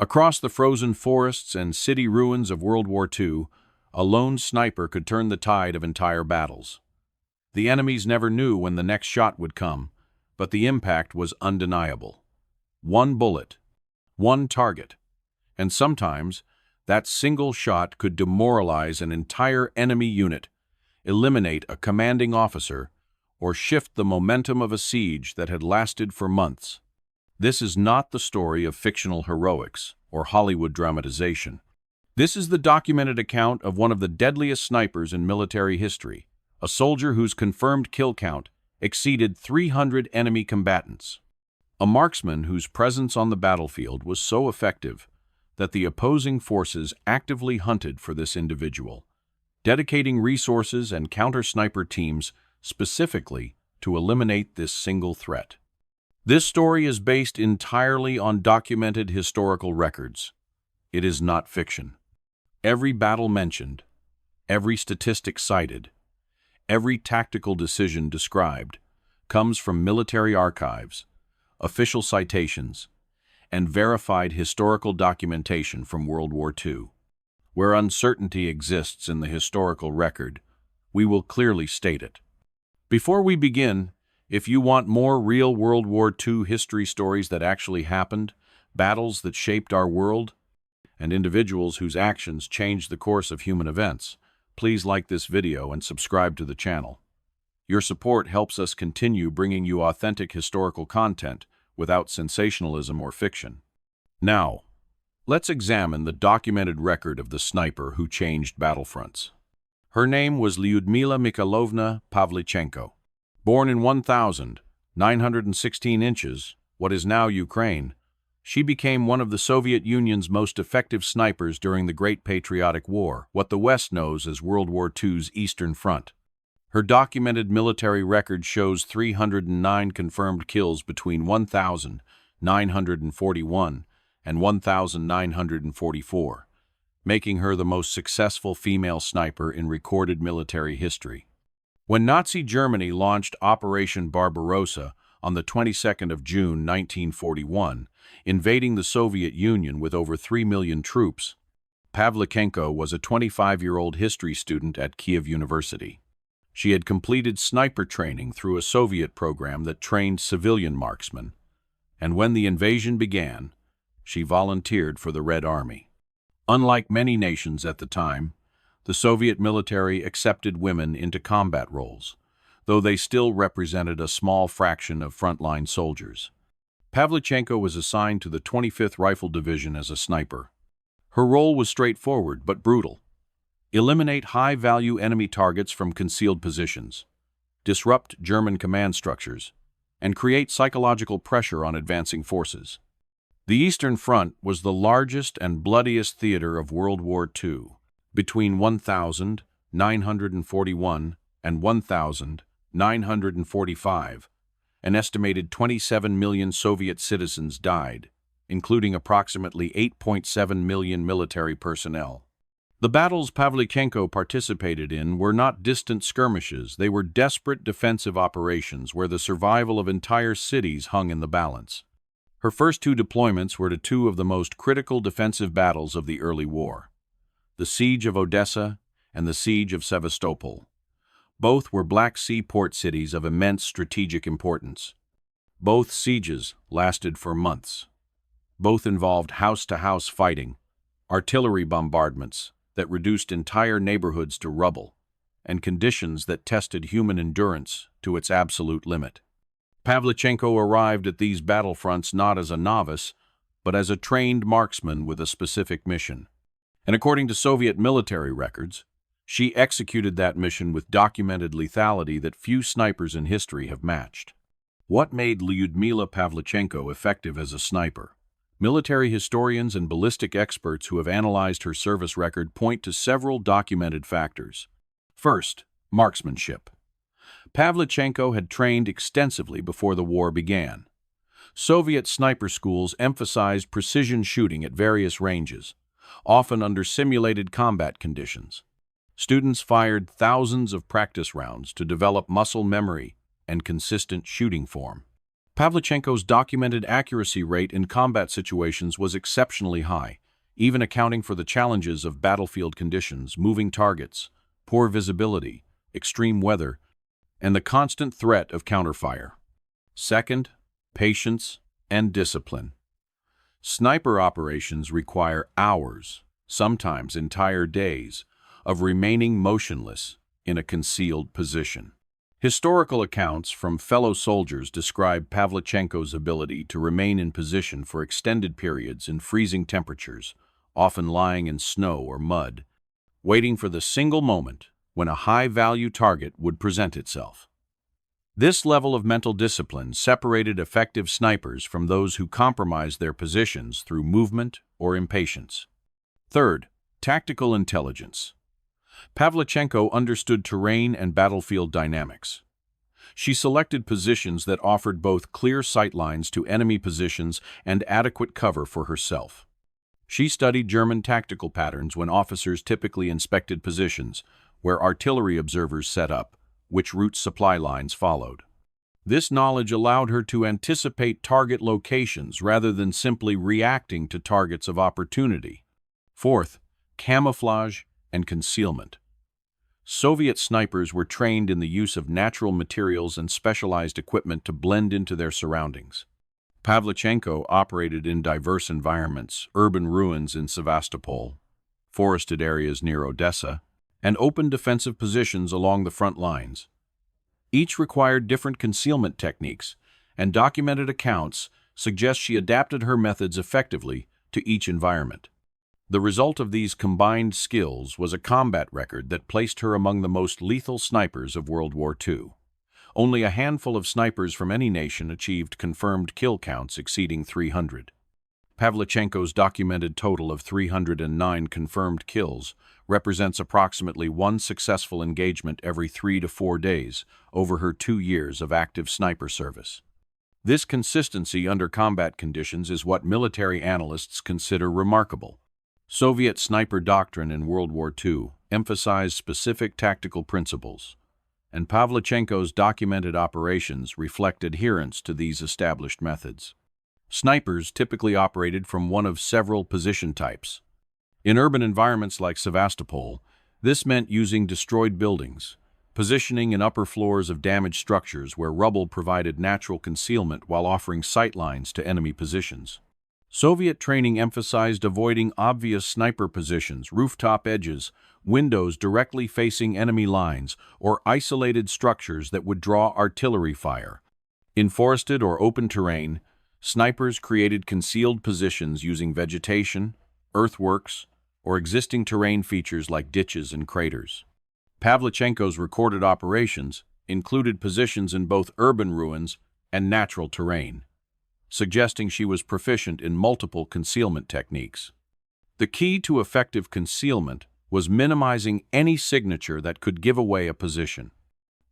Across the frozen forests and city ruins of World War II, a lone sniper could turn the tide of entire battles. The enemies never knew when the next shot would come, but the impact was undeniable. One bullet, one target, and sometimes that single shot could demoralize an entire enemy unit, eliminate a commanding officer, or shift the momentum of a siege that had lasted for months. This is not the story of fictional heroics or Hollywood dramatization. This is the documented account of one of the deadliest snipers in military history, a soldier whose confirmed kill count exceeded 300 enemy combatants. A marksman whose presence on the battlefield was so effective that the opposing forces actively hunted for this individual, dedicating resources and counter-sniper teams specifically to eliminate this single threat. This story is based entirely on documented historical records. It is not fiction. Every battle mentioned, every statistic cited, every tactical decision described comes from military archives, official citations, and verified historical documentation from World War II. Where uncertainty exists in the historical record, we will clearly state it. Before we begin, if you want more real World War II history stories that actually happened, battles that shaped our world, and individuals whose actions changed the course of human events, please like this video and subscribe to the channel. Your support helps us continue bringing you authentic historical content without sensationalism or fiction. Now, let's examine the documented record of the sniper who changed battlefronts. Her name was Lyudmila Mikhailovna Pavlichenko. Born in 1,916 inches, what is now Ukraine, she became one of the Soviet Union's most effective snipers during the Great Patriotic War, what the West knows as World War II's Eastern Front. Her documented military record shows 309 confirmed kills between 1,941 and 1,944, making her the most successful female sniper in recorded military history. When Nazi Germany launched Operation Barbarossa on the 22nd of June 1941, invading the Soviet Union with over 3 million troops, Pavlichenko was a 25-year-old history student at Kiev University. She had completed sniper training through a Soviet program that trained civilian marksmen, and when the invasion began, she volunteered for the Red Army. Unlike many nations at the time, the Soviet military accepted women into combat roles, though they still represented a small fraction of frontline soldiers. Pavlichenko was assigned to the 25th Rifle Division as a sniper. Her role was straightforward but brutal. Eliminate high-value enemy targets from concealed positions, disrupt German command structures, and create psychological pressure on advancing forces. The Eastern Front was the largest and bloodiest theater of World War II. Between 1,941 and 1,945, an estimated 27 million Soviet citizens died, including approximately 8.7 million military personnel. The battles Pavlichenko participated in were not distant skirmishes, they were desperate defensive operations where the survival of entire cities hung in the balance. Her first two deployments were to two of the most critical defensive battles of the early war: the Siege of Odessa and the Siege of Sevastopol. Both were Black Sea port cities of immense strategic importance. Both sieges lasted for months. Both involved house-to-house fighting, artillery bombardments that reduced entire neighborhoods to rubble, and conditions that tested human endurance to its absolute limit. Pavlichenko arrived at these battlefronts not as a novice, but as a trained marksman with a specific mission. And according to Soviet military records, she executed that mission with documented lethality that few snipers in history have matched. What made Lyudmila Pavlichenko effective as a sniper? Military historians and ballistic experts who have analyzed her service record point to several documented factors. First, marksmanship. Pavlichenko had trained extensively before the war began. Soviet sniper schools emphasized precision shooting at various ranges, often under simulated combat conditions. Students fired thousands of practice rounds to develop muscle memory and consistent shooting form. Pavlichenko's documented accuracy rate in combat situations was exceptionally high, even accounting for the challenges of battlefield conditions, moving targets, poor visibility, extreme weather, and the constant threat of counterfire. Second, patience and discipline. Sniper operations require hours, sometimes entire days, of remaining motionless in a concealed position. Historical accounts from fellow soldiers describe Pavlichenko's ability to remain in position for extended periods in freezing temperatures, often lying in snow or mud, waiting for the single moment when a high-value target would present itself. This level of mental discipline separated effective snipers from those who compromised their positions through movement or impatience. Third, tactical intelligence. Pavlichenko understood terrain and battlefield dynamics. She selected positions that offered both clear sightlines to enemy positions and adequate cover for herself. She studied German tactical patterns when officers typically inspected positions, where artillery observers set up, which routes supply lines followed. This knowledge allowed her to anticipate target locations rather than simply reacting to targets of opportunity. Fourth, camouflage and concealment. Soviet snipers were trained in the use of natural materials and specialized equipment to blend into their surroundings. Pavlichenko operated in diverse environments: urban ruins in Sevastopol, forested areas near Odessa, and open defensive positions along the front lines. Each required different concealment techniques, and documented accounts suggest she adapted her methods effectively to each environment. The result of these combined skills was a combat record that placed her among the most lethal snipers of World War II. Only a handful of snipers from any nation achieved confirmed kill counts exceeding 300. Pavlichenko's documented total of 309 confirmed kills represents approximately one successful engagement every 3 to 4 days over her 2 years of active sniper service. This consistency under combat conditions is what military analysts consider remarkable. Soviet sniper doctrine in World War II emphasized specific tactical principles, and Pavlichenko's documented operations reflect adherence to these established methods. Snipers typically operated from one of several position types. In urban environments like Sevastopol, this meant using destroyed buildings, positioning in upper floors of damaged structures where rubble provided natural concealment while offering sightlines to enemy positions. Soviet training emphasized avoiding obvious sniper positions, rooftop edges, windows directly facing enemy lines, or isolated structures that would draw artillery fire. In forested or open terrain, snipers created concealed positions using vegetation, earthworks, or existing terrain features like ditches and craters. Pavlichenko's recorded operations included positions in both urban ruins and natural terrain, suggesting she was proficient in multiple concealment techniques. The key to effective concealment was minimizing any signature that could give away a position.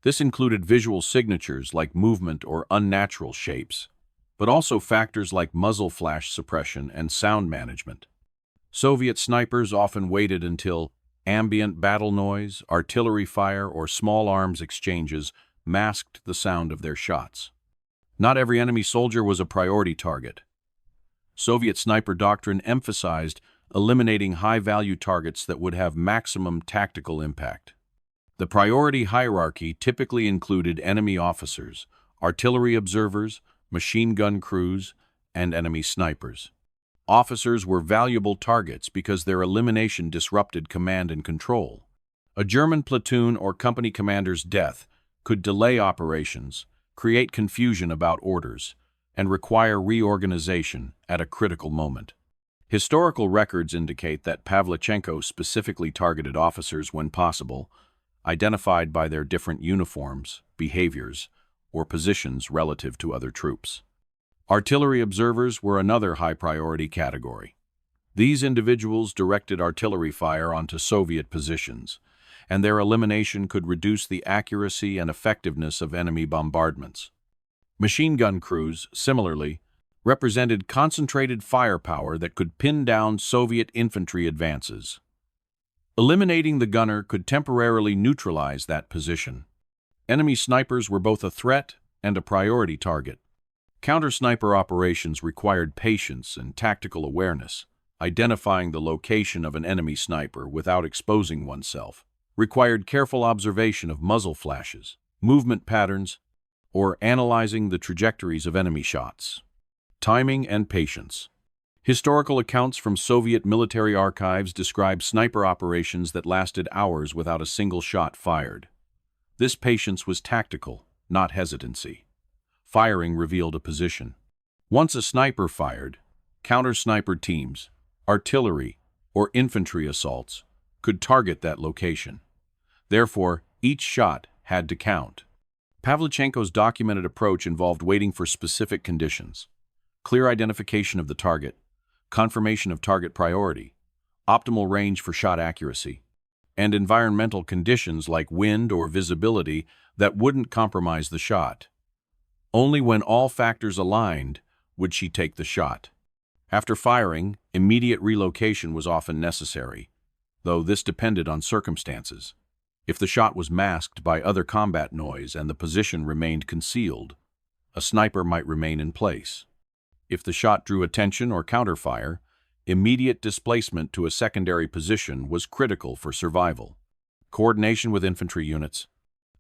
This included visual signatures like movement or unnatural shapes, but also factors like muzzle flash suppression and sound management. Soviet snipers often waited until ambient battle noise, artillery fire, or small arms exchanges masked the sound of their shots. Not every enemy soldier was a priority target. Soviet sniper doctrine emphasized eliminating high-value targets that would have maximum tactical impact. The priority hierarchy typically included enemy officers, artillery observers, machine gun crews, and enemy snipers. Officers were valuable targets because their elimination disrupted command and control. A German platoon or company commander's death could delay operations, create confusion about orders, and require reorganization at a critical moment. Historical records indicate that Pavlichenko specifically targeted officers when possible, identified by their different uniforms, behaviors, or positions relative to other troops. Artillery observers were another high-priority category. These individuals directed artillery fire onto Soviet positions, and their elimination could reduce the accuracy and effectiveness of enemy bombardments. Machine gun crews, similarly, represented concentrated firepower that could pin down Soviet infantry advances. Eliminating the gunner could temporarily neutralize that position. Enemy snipers were both a threat and a priority target. Counter-sniper operations required patience and tactical awareness. Identifying the location of an enemy sniper without exposing oneself required careful observation of muzzle flashes, movement patterns, or analyzing the trajectories of enemy shots. Timing and patience. Historical accounts from Soviet military archives describe sniper operations that lasted hours without a single shot fired. This patience was tactical, not hesitancy. Firing revealed a position. Once a sniper fired, counter-sniper teams, artillery, or infantry assaults could target that location. Therefore, each shot had to count. Pavlichenko's documented approach involved waiting for specific conditions: clear identification of the target, confirmation of target priority, optimal range for shot accuracy, and environmental conditions like wind or visibility that wouldn't compromise the shot. Only when all factors aligned would she take the shot. After firing, immediate relocation was often necessary, though this depended on circumstances. If the shot was masked by other combat noise and the position remained concealed, a sniper might remain in place. If the shot drew attention or counterfire, immediate displacement to a secondary position was critical for survival. Coordination with infantry units.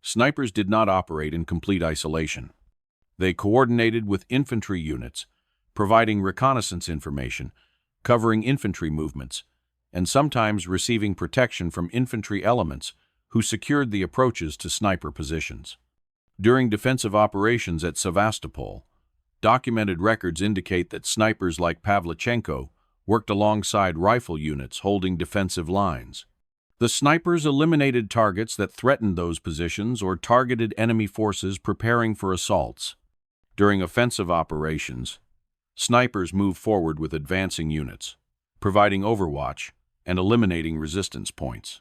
Snipers did not operate in complete isolation. They coordinated with infantry units, providing reconnaissance information, covering infantry movements, and sometimes receiving protection from infantry elements who secured the approaches to sniper positions. During defensive operations at Sevastopol, documented records indicate that snipers like Pavlichenko worked alongside rifle units holding defensive lines. The snipers eliminated targets that threatened those positions or targeted enemy forces preparing for assaults. During offensive operations, snipers moved forward with advancing units, providing overwatch and eliminating resistance points.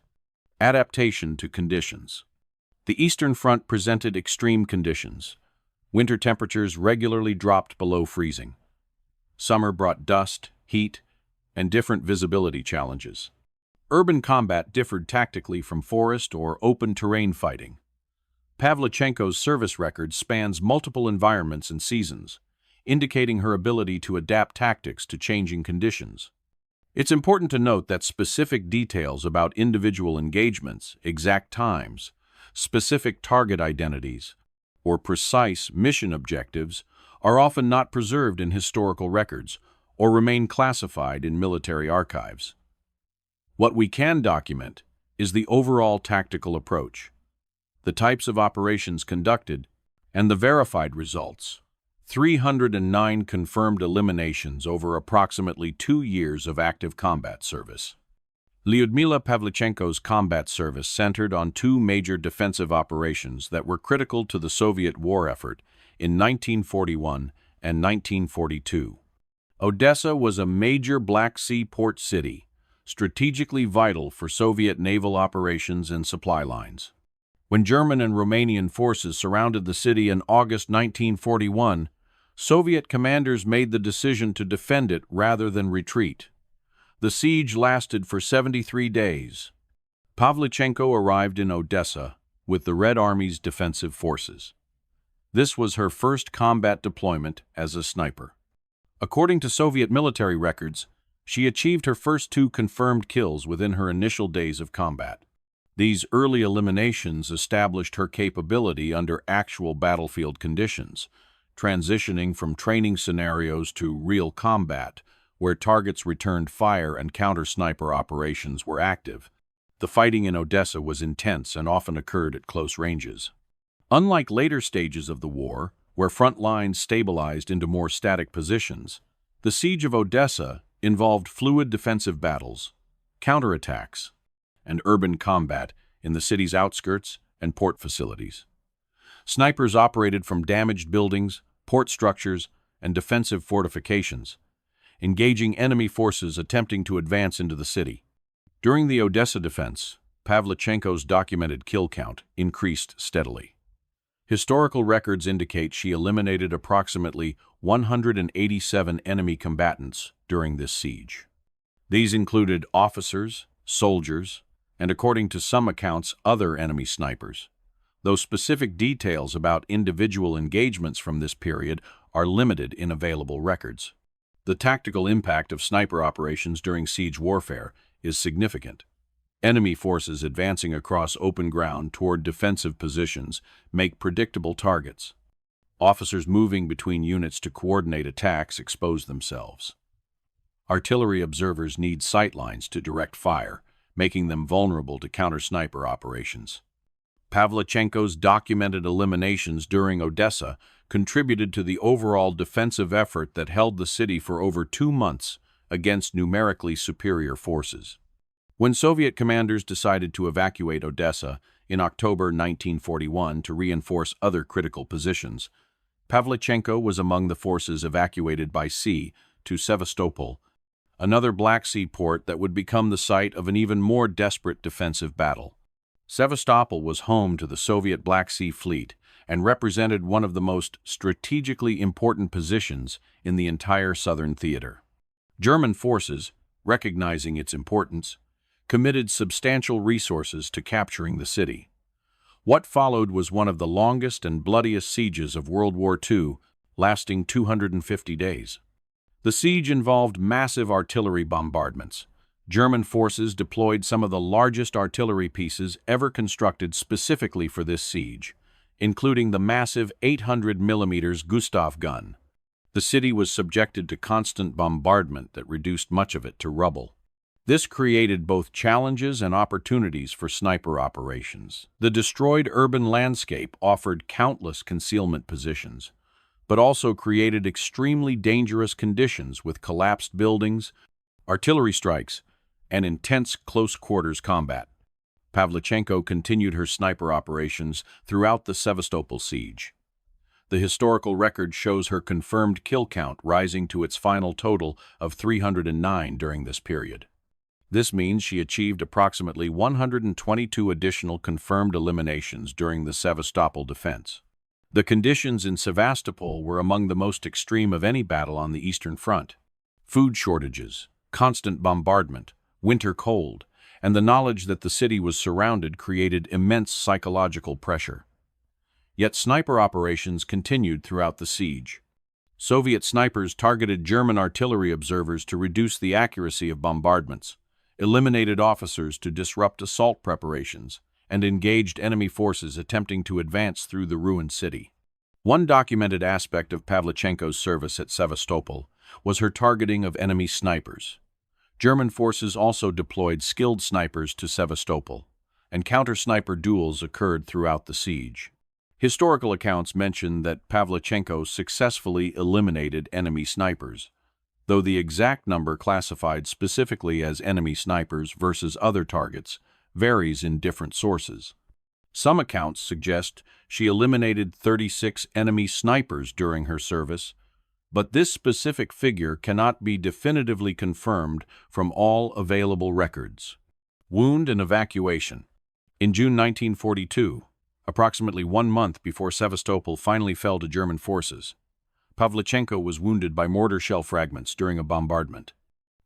Adaptation to conditions. The Eastern Front presented extreme conditions. Winter temperatures regularly dropped below freezing. Summer brought dust, heat, and different visibility challenges. Urban combat differed tactically from forest or open terrain fighting. Pavlichenko's service record spans multiple environments and seasons, indicating her ability to adapt tactics to changing conditions. It's important to note that specific details about individual engagements, exact times, specific target identities, or precise mission objectives are often not preserved in historical records or remain classified in military archives. What we can document is the overall tactical approach, the types of operations conducted, and the verified results. 309 confirmed eliminations over approximately 2 years of active combat service. Lyudmila Pavlichenko's combat service centered on 2 major defensive operations that were critical to the Soviet war effort in 1941 and 1942. Odessa was a major Black Sea port city, strategically vital for Soviet naval operations and supply lines. When German and Romanian forces surrounded the city in August 1941, Soviet commanders made the decision to defend it rather than retreat. The siege lasted for 73 days. Pavlichenko arrived in Odessa with the Red Army's defensive forces. This was her first combat deployment as a sniper. According to Soviet military records, she achieved her first 2 confirmed kills within her initial days of combat. These early eliminations established her capability under actual battlefield conditions, transitioning from training scenarios to real combat, where targets returned fire and counter-sniper operations were active. The fighting in Odessa was intense and often occurred at close ranges. Unlike later stages of the war, where front lines stabilized into more static positions, the siege of Odessa involved fluid defensive battles, counterattacks, and urban combat in the city's outskirts and port facilities. Snipers operated from damaged buildings, port structures, and defensive fortifications, engaging enemy forces attempting to advance into the city. During the Odessa defense, Pavlichenko's documented kill count increased steadily. Historical records indicate she eliminated approximately 187 enemy combatants during this siege. These included officers, soldiers, and according to some accounts, other enemy snipers, though specific details about individual engagements from this period are limited in available records. The tactical impact of sniper operations during siege warfare is significant. Enemy forces advancing across open ground toward defensive positions make predictable targets. Officers moving between units to coordinate attacks expose themselves. Artillery observers need sightlines to direct fire, making them vulnerable to counter-sniper operations. Pavlichenko's documented eliminations during Odessa contributed to the overall defensive effort that held the city for over 2 months against numerically superior forces. When Soviet commanders decided to evacuate Odessa in October 1941 to reinforce other critical positions, Pavlichenko was among the forces evacuated by sea to Sevastopol, another Black Sea port that would become the site of an even more desperate defensive battle. Sevastopol was home to the Soviet Black Sea Fleet and represented one of the most strategically important positions in the entire southern theater. German forces, recognizing its importance, committed substantial resources to capturing the city. What followed was one of the longest and bloodiest sieges of World War II, lasting 250 days. The siege involved massive artillery bombardments. German forces deployed some of the largest artillery pieces ever constructed specifically for this siege, including the massive 800 mm Gustav gun. The city was subjected to constant bombardment that reduced much of it to rubble. This created both challenges and opportunities for sniper operations. The destroyed urban landscape offered countless concealment positions, but also created extremely dangerous conditions with collapsed buildings, artillery strikes, and intense close-quarters combat. Pavlichenko continued her sniper operations throughout the Sevastopol siege. The historical record shows her confirmed kill count rising to its final total of 309 during this period. This means she achieved approximately 122 additional confirmed eliminations during the Sevastopol defense. The conditions in Sevastopol were among the most extreme of any battle on the Eastern Front. Food shortages, constant bombardment, winter cold, and the knowledge that the city was surrounded created immense psychological pressure. Yet sniper operations continued throughout the siege. Soviet snipers targeted German artillery observers to reduce the accuracy of bombardments, eliminated officers to disrupt assault preparations, and engaged enemy forces attempting to advance through the ruined city. One documented aspect of Pavlichenko's service at Sevastopol was her targeting of enemy snipers. German forces also deployed skilled snipers to Sevastopol, and counter-sniper duels occurred throughout the siege. Historical accounts mention that Pavlichenko successfully eliminated enemy snipers, though the exact number classified specifically as enemy snipers versus other targets varies in different sources. Some accounts suggest she eliminated 36 enemy snipers during her service, but this specific figure cannot be definitively confirmed from all available records. Wound and evacuation. In June 1942, approximately 1 month before Sevastopol finally fell to German forces, Pavlichenko was wounded by mortar shell fragments during a bombardment.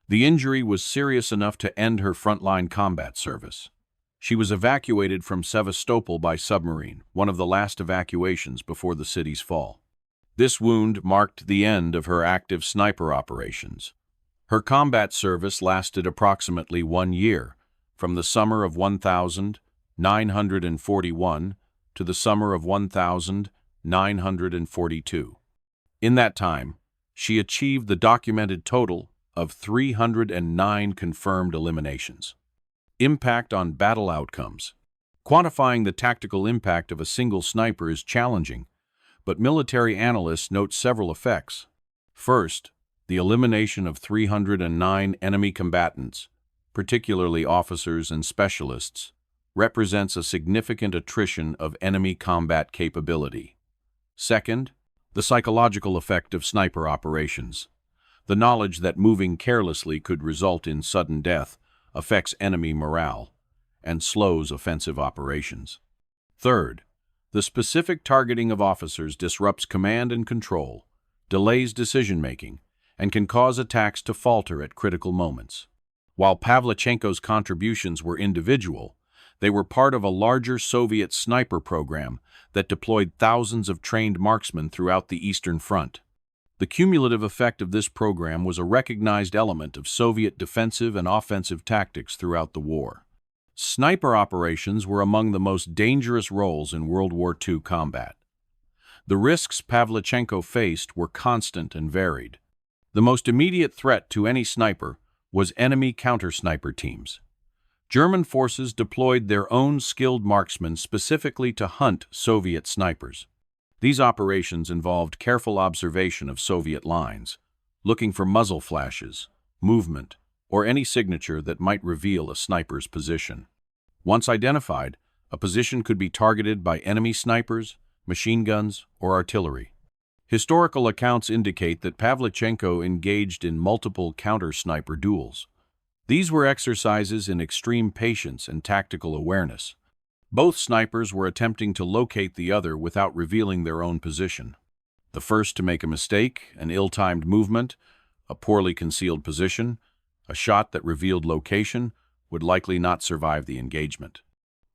The injury was serious enough to end her frontline combat service. She was evacuated from Sevastopol by submarine, one of the last evacuations before the city's fall. This wound marked the end of her active sniper operations. Her combat service lasted approximately 1 year, from the summer of 1941 to the summer of 1942. In that time, she achieved the documented total of 309 confirmed eliminations. Impact on battle outcomes. Quantifying the tactical impact of a single sniper is challenging, but military analysts note several effects. First, the elimination of 309 enemy combatants, particularly officers and specialists, represents a significant attrition of enemy combat capability. Second, the psychological effect of sniper operations. The knowledge that moving carelessly could result in sudden death affects enemy morale and slows offensive operations. Third, the specific targeting of officers disrupts command and control, delays decision-making, and can cause attacks to falter at critical moments. While Pavlichenko's contributions were individual, they were part of a larger Soviet sniper program that deployed thousands of trained marksmen throughout the Eastern Front. The cumulative effect of this program was a recognized element of Soviet defensive and offensive tactics throughout the war. Sniper operations were among the most dangerous roles in World War II combat. The risks Pavlichenko faced were constant and varied. The most immediate threat to any sniper was enemy counter-sniper teams. German forces deployed their own skilled marksmen specifically to hunt Soviet snipers. These operations involved careful observation of Soviet lines, looking for muzzle flashes, movement, or any signature that might reveal a sniper's position. Once identified, a position could be targeted by enemy snipers, machine guns, or artillery. Historical accounts indicate that Pavlichenko engaged in multiple counter-sniper duels. These were exercises in extreme patience and tactical awareness. Both snipers were attempting to locate the other without revealing their own position. The first to make a mistake, an ill-timed movement, a poorly concealed position, a shot that revealed location, would likely not survive the engagement.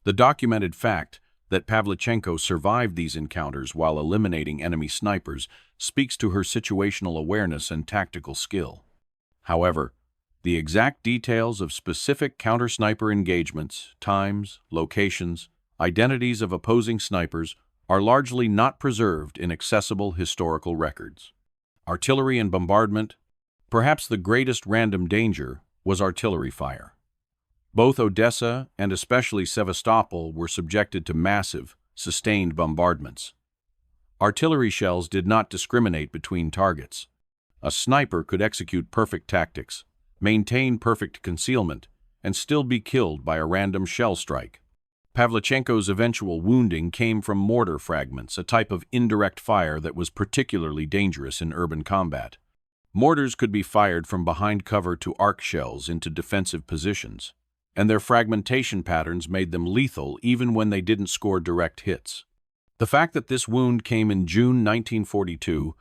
The documented fact that Pavlichenko survived these encounters while eliminating enemy snipers speaks to her situational awareness and tactical skill. However, the exact details of specific counter-sniper engagements, times, locations, identities of opposing snipers are largely not preserved in accessible historical records. Artillery and bombardment. Perhaps the greatest random danger was artillery fire. Both Odessa and especially Sevastopol were subjected to massive, sustained bombardments. Artillery shells did not discriminate between targets. A sniper could execute perfect tactics, maintain perfect concealment, and still be killed by a random shell strike. Pavlichenko's eventual wounding came from mortar fragments, a type of indirect fire that was particularly dangerous in urban combat. Mortars could be fired from behind cover to arc shells into defensive positions, and their fragmentation patterns made them lethal even when they didn't score direct hits. The fact that this wound came in June 1942,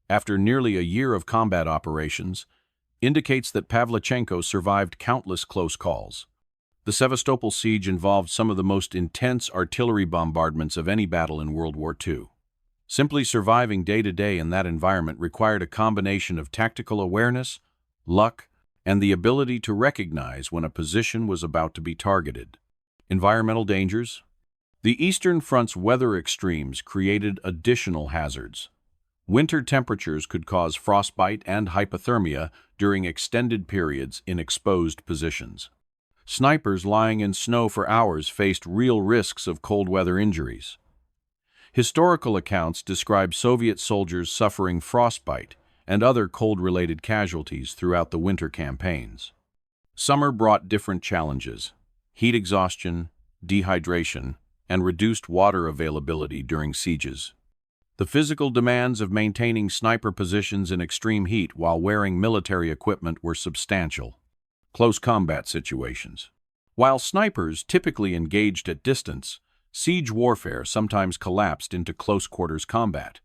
after nearly a year of combat operations, indicates that Pavlichenko survived countless close calls. The Sevastopol siege involved some of the most intense artillery bombardments of any battle in World War II. Simply surviving day-to-day in that environment required a combination of tactical awareness, luck, and the ability to recognize when a position was about to be targeted. Environmental dangers. The Eastern Front's weather extremes created additional hazards. Winter temperatures could cause frostbite and hypothermia during extended periods in exposed positions. Snipers lying in snow for hours faced real risks of cold weather injuries. Historical accounts describe Soviet soldiers suffering frostbite and other cold-related casualties throughout the winter campaigns. Summer brought different challenges: heat exhaustion, dehydration, and reduced water availability during sieges. The physical demands of maintaining sniper positions in extreme heat while wearing military equipment were substantial. Close combat situations. While snipers typically engaged at distance, siege warfare sometimes collapsed into close-quarters combat.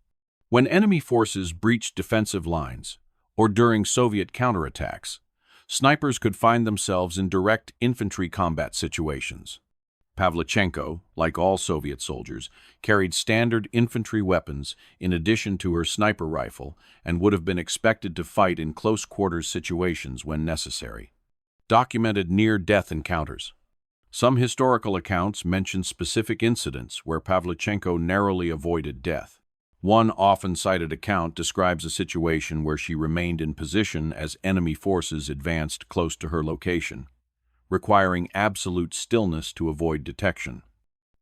When enemy forces breached defensive lines, or during Soviet counterattacks, snipers could find themselves in direct infantry combat situations. Pavlichenko, like all Soviet soldiers, carried standard infantry weapons in addition to her sniper rifle and would have been expected to fight in close-quarters situations when necessary. Documented near-death encounters. Some historical accounts mention specific incidents where Pavlichenko narrowly avoided death. One often cited account describes a situation where she remained in position as enemy forces advanced close to her location, requiring absolute stillness to avoid detection.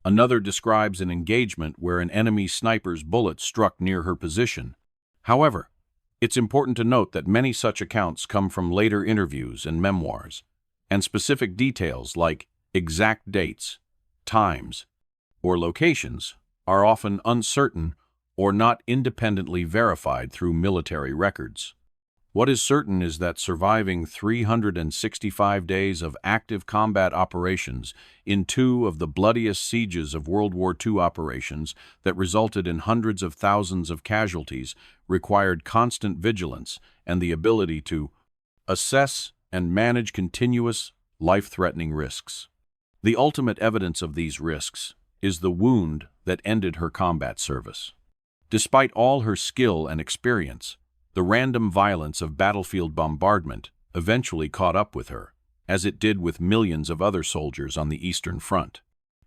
Another describes an engagement where an enemy sniper's bullet struck near her position. However, it's important to note that many such accounts come from later interviews and memoirs, and specific details like exact dates, times, or locations are often uncertain or not independently verified through military records. What is certain is that surviving 365 days of active combat operations in two of the bloodiest sieges of World War II operations that resulted in hundreds of thousands of casualties required constant vigilance and the ability to assess and manage continuous, life-threatening risks. The ultimate evidence of these risks is the wound that ended her combat service. Despite all her skill and experience, The random violence of battlefield bombardment eventually caught up with her, as it did with millions of other soldiers on the Eastern Front.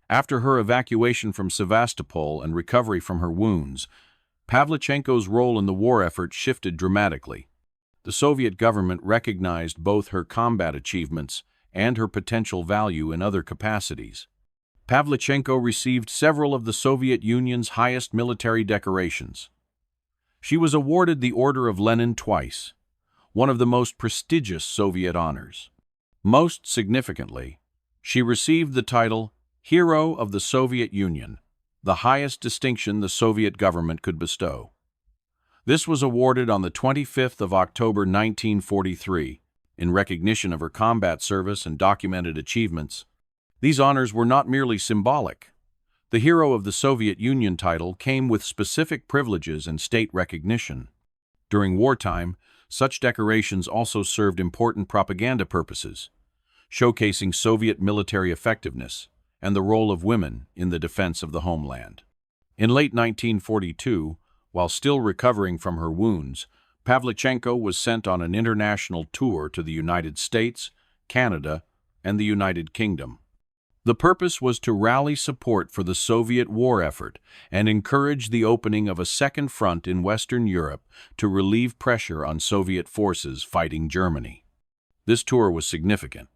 After her evacuation from Sevastopol and recovery from her wounds, Pavlichenko's role in the war effort shifted dramatically. The Soviet government recognized both her combat achievements and her potential value in other capacities. Pavlichenko received several of the Soviet Union's highest military decorations. She was awarded the Order of Lenin twice, one of the most prestigious Soviet honors. Most significantly, she received the title Hero of the Soviet Union, the highest distinction the Soviet government could bestow. This was awarded on the 25th of October 1943, in recognition of her combat service and documented achievements. These honors were not merely symbolic. The Hero of the Soviet Union title came with specific privileges and state recognition. During wartime, such decorations also served important propaganda purposes, showcasing Soviet military effectiveness and the role of women in the defense of the homeland. In late 1942, while still recovering from her wounds, Pavlichenko was sent on an international tour to the United States, Canada, and the United Kingdom. The purpose was to rally support for the Soviet war effort and encourage the opening of a second front in Western Europe to relieve pressure on Soviet forces fighting Germany. This tour was significant.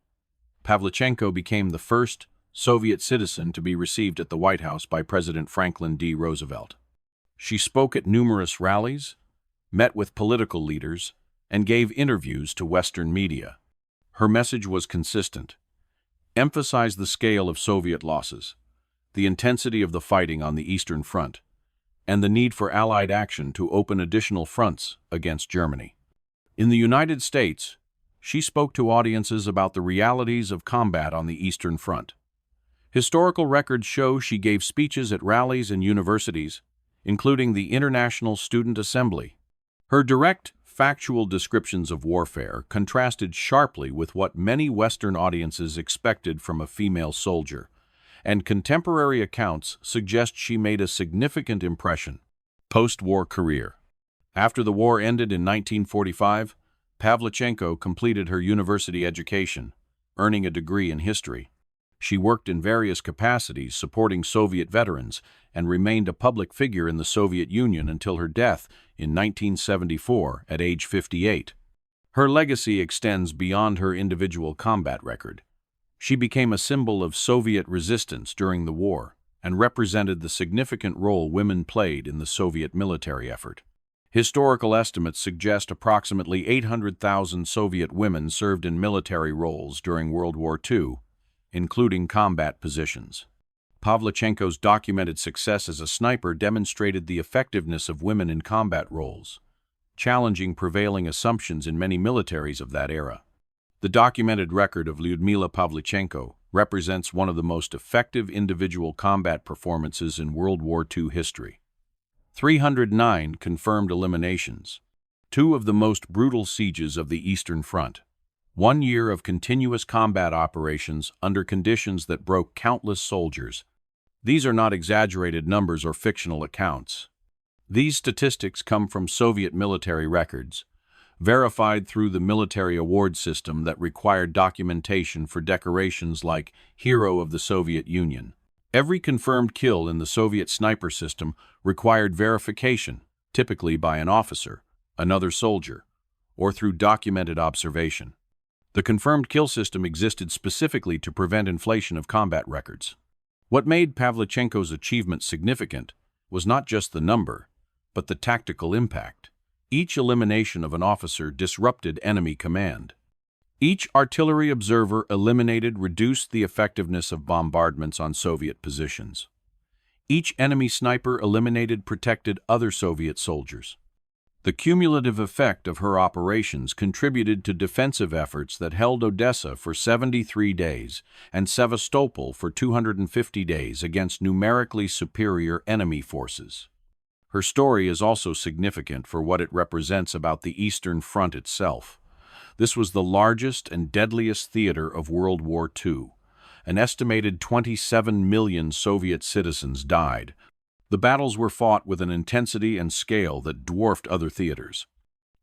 Pavlichenko became the first Soviet citizen to be received at the White House by President Franklin D. Roosevelt. She spoke at numerous rallies, met with political leaders, and gave interviews to Western media. Her message was consistent: emphasize the scale of Soviet losses, the intensity of the fighting on the Eastern Front, and the need for Allied action to open additional fronts against Germany. In the United States, she spoke to audiences about the realities of combat on the Eastern Front. Historical records show she gave speeches at rallies and universities, including the International Student Assembly. Her direct, factual descriptions of warfare contrasted sharply with what many Western audiences expected from a female soldier, and contemporary accounts suggest she made a significant impression. Post-war career. After the war ended in 1945, Pavlichenko completed her university education, earning a degree in history. She worked in various capacities supporting Soviet veterans and remained a public figure in the Soviet Union until her death in 1974 at age 58. Her legacy extends beyond her individual combat record. She became a symbol of Soviet resistance during the war and represented the significant role women played in the Soviet military effort. Historical estimates suggest approximately 800,000 Soviet women served in military roles during World War II, including combat positions. Pavlichenko's documented success as a sniper demonstrated the effectiveness of women in combat roles, challenging prevailing assumptions in many militaries of that era. The documented record of Lyudmila Pavlichenko represents one of the most effective individual combat performances in World War II history. 309 confirmed eliminations, 2 of the most brutal sieges of the Eastern Front, 1 year of continuous combat operations under conditions that broke countless soldiers. These are not exaggerated numbers or fictional accounts. These statistics come from Soviet military records, verified through the military award system that required documentation for decorations like Hero of the Soviet Union. Every confirmed kill in the Soviet sniper system required verification, typically by an officer, another soldier, or through documented observation. The confirmed kill system existed specifically to prevent inflation of combat records. What made Pavlichenko's achievement significant was not just the number, but the tactical impact. Each elimination of an officer disrupted enemy command. Each artillery observer eliminated reduced the effectiveness of bombardments on Soviet positions. Each enemy sniper eliminated protected other Soviet soldiers. The cumulative effect of her operations contributed to defensive efforts that held Odessa for 73 days and Sevastopol for 250 days against numerically superior enemy forces. Her story is also significant for what it represents about the Eastern Front itself. This was the largest and deadliest theater of World War II. An estimated 27 million Soviet citizens died. The battles were fought with an intensity and scale that dwarfed other theaters.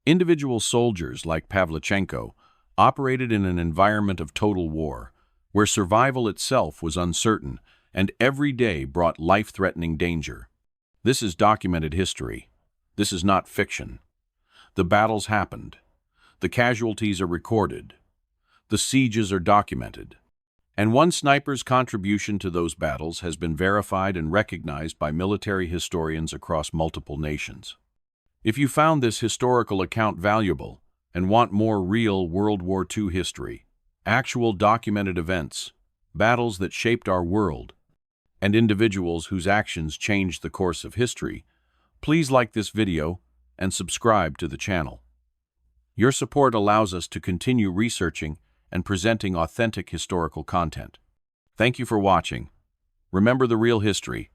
Individual soldiers like Pavlichenko operated in an environment of total war, where survival itself was uncertain and every day brought life-threatening danger. This is documented history. This is not fiction. The battles happened. The casualties are recorded. The sieges are documented. And one sniper's contribution to those battles has been verified and recognized by military historians across multiple nations. If you found this historical account valuable and want more real World War II history, actual documented events, battles that shaped our world, and individuals whose actions changed the course of history, please like this video and subscribe to the channel. Your support allows us to continue researching and presenting authentic historical content. Thank you for watching. Remember the real history.